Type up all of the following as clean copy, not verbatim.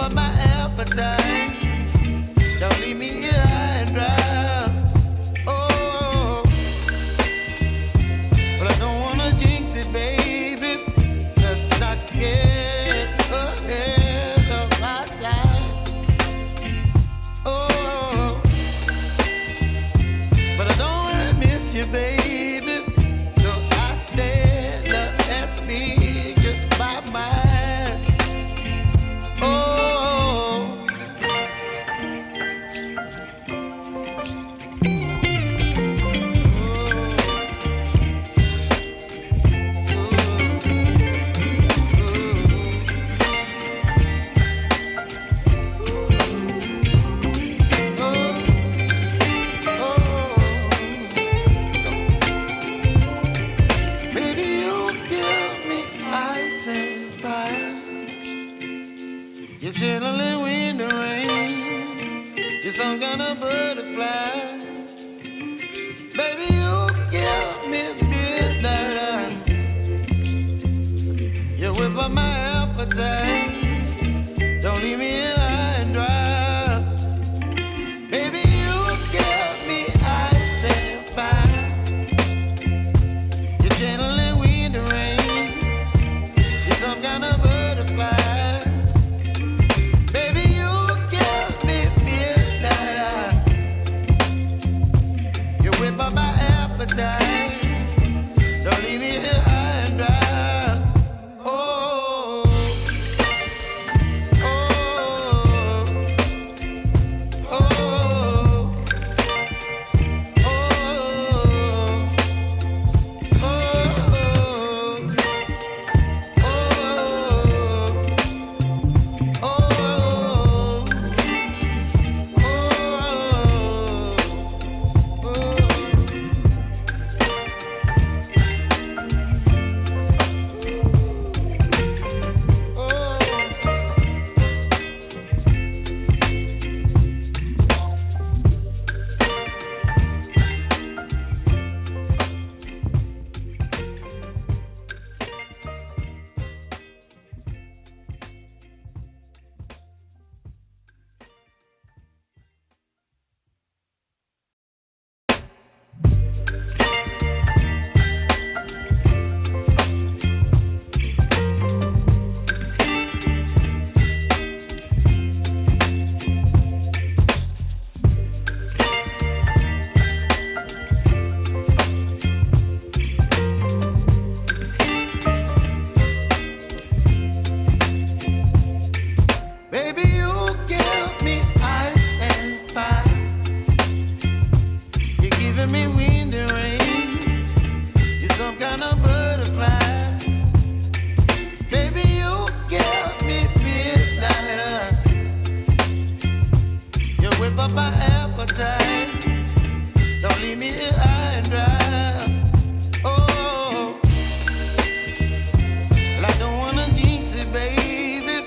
up my appetite. Don't leave me here high and dry. Oh, but I don't wanna jinx it, baby. Let's not get ahead of my time. Oh, but I don't wanna miss you, baby. So I stand up and speak my mind. Oh. You're chilling wind and rain. You're some kind of butterfly. Baby, you give me midnight. You whip up my appetite. Don't leave me here high and dry. Baby, you give me ice and fire. You're channeling wind and rain. You're some kind of butterfly. Don't leave me here high and dry. Oh, oh, oh, my appetite. Don't leave me here high and dry. Oh, well, I don't wanna jinx it, baby,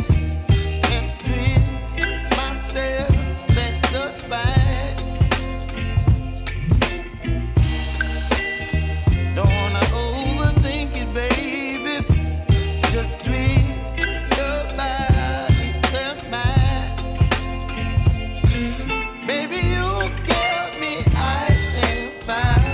and twist myself at the spine. Don't wanna overthink it, baby. It's just twist your body and mine. Baby, you give me ice and fire.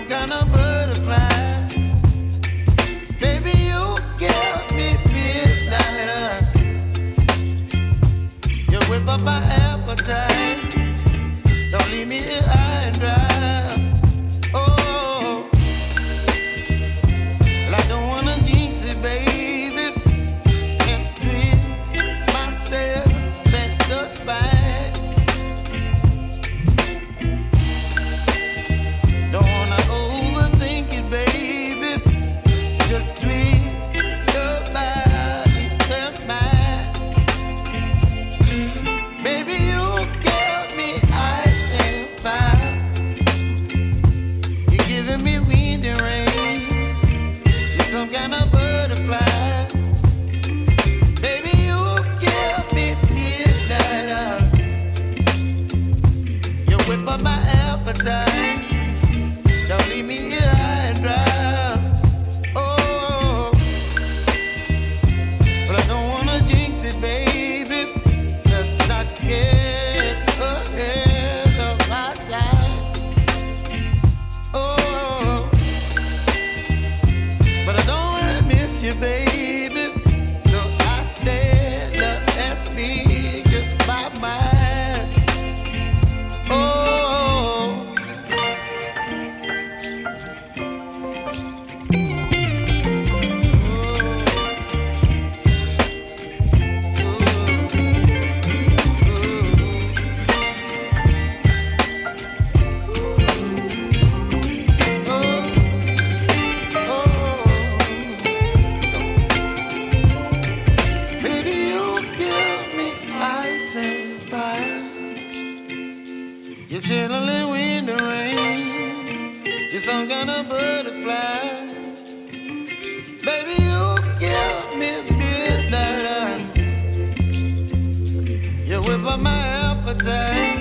kind of butterfly. Baby, you give me midnight. You whip up my appetite. Don't leave me here high and dry. Oh, well, I don't wanna jinx it, baby, and twist myself at the spine. Don't wanna overthink it, baby. It's just twist your body and mine. Baby, you give me ice and fire. You're giving me wind and rain. You're some kind of butterfly. Baby, you give me midnight. You whip up my appetite. Don't leave me here high and dry. Oh, but I don't wanna jinx it, baby. Let's not get ahead of my time. Oh, but I don't wanna miss you, baby. So I stand up and speak my mind. Oh. Baby, you give me ice and fire. You're channeling wind and rain. You're some kind of butterfly. Baby, you give me midnight. You whip up my appetite.